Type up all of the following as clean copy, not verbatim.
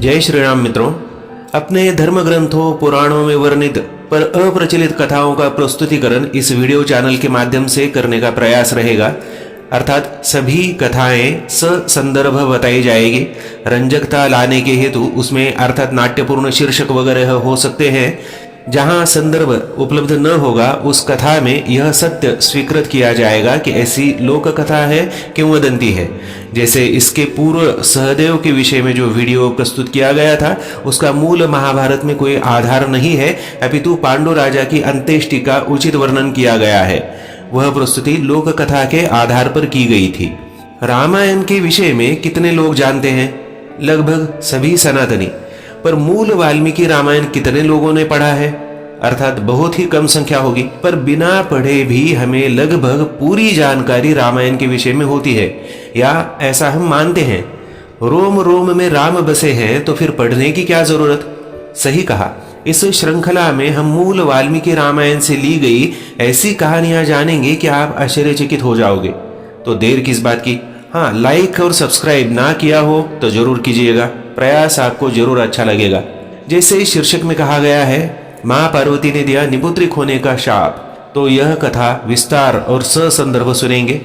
जय श्री राम मित्रों, अपने धर्म ग्रंथों पुराणों में वर्णित पर अप्रचलित कथाओं का प्रस्तुतिकरण इस वीडियो चैनल के माध्यम से करने का प्रयास रहेगा। अर्थात सभी कथाएं संदर्भ बताई जाएगी। रंजकता लाने के हेतु उसमें अर्थात नाट्यपूर्ण शीर्षक वगैरह हो सकते हैं। जहां संदर्भ उपलब्ध न होगा उस कथा में यह सत्य स्वीकृत किया जाएगा कि ऐसी लोक कथा है, किंवदंती है। जैसे इसके पूर्व सहदेव के विषय में जो वीडियो प्रस्तुत किया गया था उसका मूल महाभारत में कोई आधार नहीं है, अपितु पांडु राजा की अंत्येष्टि का उचित वर्णन किया गया है। वह प्रस्तुति लोक कथा के आधार पर की गई थी। रामायण के विषय में कितने लोग जानते हैं? लगभग सभी सनातनी। पर मूल वाल्मीकि रामायण कितने लोगों ने पढ़ा है? अर्थात बहुत ही कम संख्या होगी। पर बिना पढ़े भी हमें लगभग पूरी जानकारी रामायण के विषय में होती है, या ऐसा हम मानते हैं। रोम रोम में राम बसे हैं तो फिर पढ़ने की क्या जरूरत? सही कहा। इस श्रृंखला में हम मूल वाल्मीकि रामायण से ली गई ऐसी कहानियां जानेंगे कि आप आश्चर्यचकित हो जाओगे। तो देर किस बात की? हाँ, लाइक और सब्सक्राइब ना किया हो तो जरूर कीजिएगा। प्रयास आपको जरूर अच्छा लगेगा। जैसे शीर्षक में कहा गया है, मां पार्वती ने दिया निपुत्रिक होने का शाप, तो यह कथा विस्तार और ससंदर्भ सुनेंगे।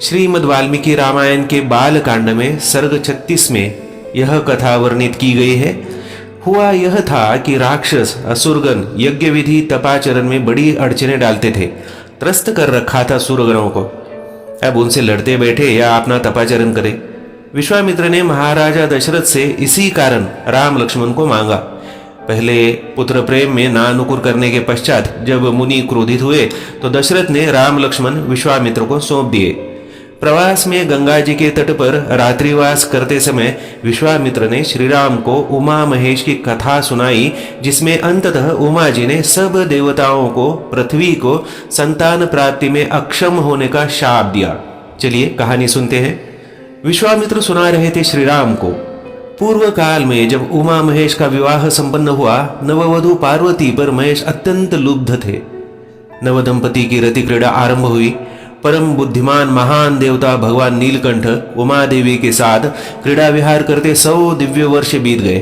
श्रीमद् वाल्मीकि रामायण के बाल कांड में सर्ग 36 में यह कथा वर्णित की गई है। हुआ यह था कि राक्षस असुरगण यज्ञ विधि तपाचरण में बड़ी अड़चने डालते थे। त्रस्त कर रखा था सुरगणों को। अब उनसे लड़ते बैठे या अपना तपाचरण करे। विश्वामित्र ने महाराजा दशरथ से इसी कारण राम लक्ष्मण को मांगा। पहले पुत्र प्रेम में नानुकुर करने के पश्चात जब मुनि क्रोधित हुए तो दशरथ ने राम लक्ष्मण विश्वामित्र को सौंप दिए। प्रवास में गंगा जी के तट पर रात्रिवास करते समय विश्वामित्र ने श्री राम को उमा महेश की कथा सुनाई, जिसमें अंततः उमा जी ने सब देवताओं को, पृथ्वी को संतान प्राप्ति में अक्षम होने का शाप दिया। चलिए कहानी सुनते हैं। विश्वामित्र सुना रहे थे श्री राम को। पूर्व काल में जब उमा महेश का विवाह संपन्न हुआ, नववधु पार्वती पर महेश अत्यंत लुब्ध थे। नवदंपति की रति क्रीड़ा आरंभ हुई। परम बुद्धिमान महान देवता भगवान नीलकंठ उमा देवी के साथ क्रीड़ा विहार करते 100 दिव्य वर्ष बीत गए।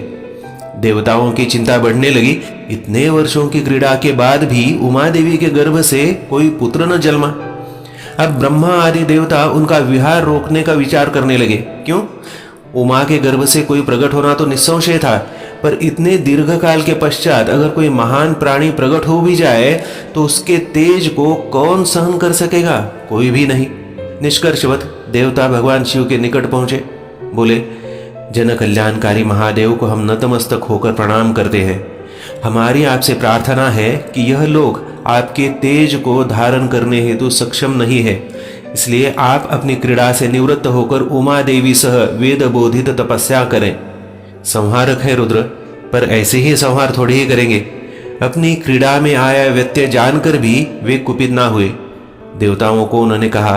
देवताओं की चिंता बढ़ने लगी। इतने वर्षों की क्रीड़ा के बाद भी उमा देवी के गर्भ से कोई पुत्र न जन्मा। अब ब्रह्मा आदि देवता उनका विहार रोकने का विचार करने लगे। क्यों? उमा के गर्भ से कोई प्रकट होना तो निस्संशय था, पर इतने दीर्घ काल के पश्चात अगर कोई महान प्राणी प्रकट हो भी जाए तो उसके तेज को कौन सहन कर सकेगा? कोई भी नहीं। निष्कर्षवत देवता भगवान शिव के निकट पहुंचे। बोले, जन कल्याणकारी महादेव को हम नतमस्तक होकर प्रणाम करते हैं। हमारी आपसे प्रार्थना है कि यह लोग आपके तेज को धारण करने हेतु सक्षम नहीं है, इसलिए आप अपनी क्रीड़ा से निवृत्त होकर उमा देवी सह वेद बोधित तपस्या करें। संहारक है रुद्र, पर ऐसे ही संहार थोड़ी ही करेंगे। अपनी क्रीड़ा में आया व्यत्यय जानकर भी वे कुपित ना हुए। देवताओं को उन्होंने कहा,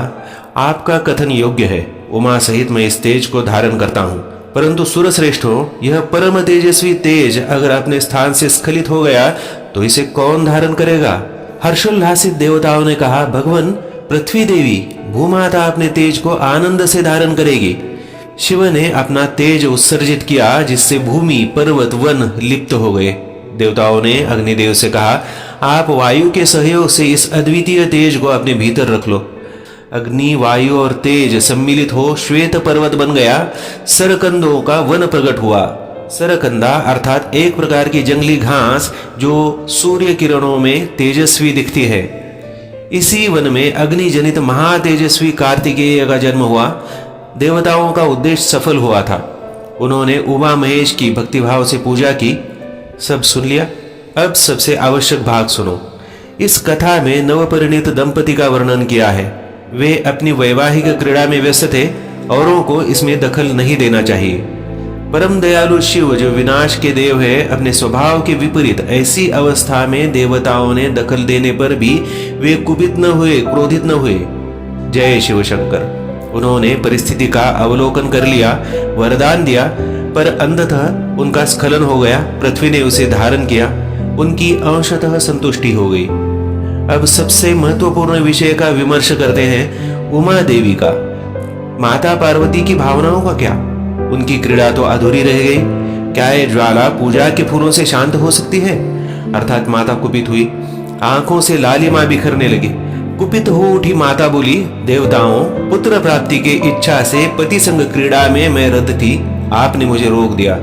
आपका कथन योग्य है। उमा सहित मैं इस तेज को धारण करता हूं, परंतु सुरश्रेष्ठों, यह परम तेजस्वी तेज अगर अपने स्थान से स्खलित हो गया तो इसे कौन धारण करेगा? हर्षोल्लासित देवताओं ने कहा, भगवान पृथ्वी देवी भूमाता अपने तेज को आनंद से धारण करेगी। शिव ने अपना तेज उत्सर्जित किया, जिससे भूमि, पर्वत, वन लिप्त हो गए। देवताओं ने अग्निदेव से कहा, आप वायु के सहयोग से इस अद्वितीय तेज को अपने भीतर रख लो। अग्नि, वायु और तेज सम्मिलित हो श्वेत पर्वत बन गया। सरकंदों का वन प्रकट हुआ। सरकंदा अर्थात एक प्रकार की जंगली घास जो सूर्य किरणों में तेजस्वी दिखती है। इसी वन में अग्नि जनित महातेजस्वी कार्तिकेय का जन्म हुआ। देवताओं का उद्देश्य सफल हुआ था। उन्होंने उमा महेश की भक्तिभाव से पूजा की। सब सुन लिया? अब सबसे आवश्यक भाग सुनो। इस कथा में नवपरिणीत दंपति का वर्णन किया है। वे अपनी वैवाहिक क्रीड़ा में व्यस्त थे, औरों को इसमें दखल नहीं देना चाहिए। परम दयालु शिव जो विनाश के देव है, अपने स्वभाव के विपरीत ऐसी अवस्था में देवताओं ने दखल देने पर भी वे कुपित न हुए, क्रोधित न हुए। जय शिव शंकर। उन्होंने परिस्थिति का अवलोकन कर लिया, वरदान दिया, पर अंततः उनका स्खलन हो गया। पृथ्वी ने उसे धारण किया। उनकी अंशतः संतुष्टि हो गई। अब सबसे महत्वपूर्ण विषय का विमर्श करते हैं, उमा देवी का। माता पार्वती की भावनाओं का क्या? उनकी क्रीड़ा तो अधूरी रह गई। क्या ये ज्वाला पूजा के फूलों से शांत हो सकती है? अर्थात माता कुपित हुई, आंखों से लालिमा बिखरने लगी। कुपित हो उठी माता बोली, देवताओं, पुत्र प्राप्ति के इच्छा से पति संग क्रीड़ा में मैं रत थी, आपने मुझे रोक दिया।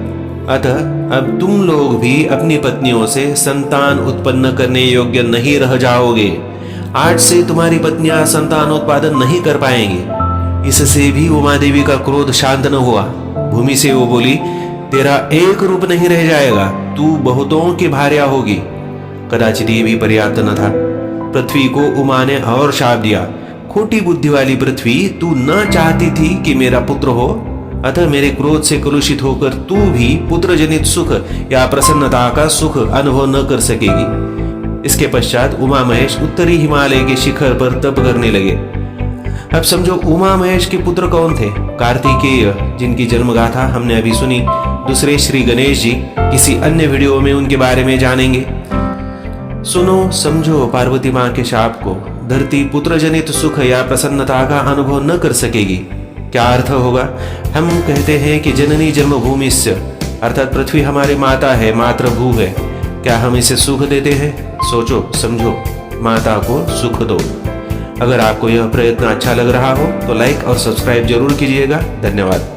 अतः अब तुम लोग भी अपनी पत्नियों से संतान उत्पन्न करने योग्य नहीं रह जाओगे। आज से तुम्हारी पत्नियां संतान उत्पादन नहीं कर पाएंगी। इससे भी उमा देवी का क्रोध शांत न हुआ। भूमि से वो बोली, तेरा एक रूप नहीं रह जाएगा, तू बहुतों की भार्या होगी। कदाचित ये भी पर्याप्त न था। पृथ्वी को उमा ने और शाप दिया, खोटी बुद्धि वाली पृथ्वी, तू न चाहती थी कि मेरा पुत्र हो, अतः मेरे क्रोध से कलुषित होकर तू भी पुत्र जनित सुख या प्रसन्नता का सुख अनुभव न कर सकेगी। इसके पश्चात उमा महेश उत्तरी हिमालय के शिखर पर तप करने लगे। अब समझो उमा महेश के पुत्र कौन थे? कार्तिकेय, जिनकी जन्म गाथा हमने अभी सुनी। दूसरे श्री गणेश जी, किसी अन्य वीडियो में उनके बारे में जानेंगे। सुनो समझो पार्वती मां के शाप को। धरती पुत्र जनित सुख या प्रसन्नता का अनुभव न कर सकेगी। क्या अर्थ होगा? हम कहते हैं कि जननी जन्मभूमिश्च, अर्थात पृथ्वी हमारी माता है, मातृभू है। क्या हम इसे सुख देते हैं? सोचो समझो, माता को सुख दो। अगर आपको यह प्रयत्न अच्छा लग रहा हो तो लाइक और सब्सक्राइब जरूर कीजिएगा। धन्यवाद।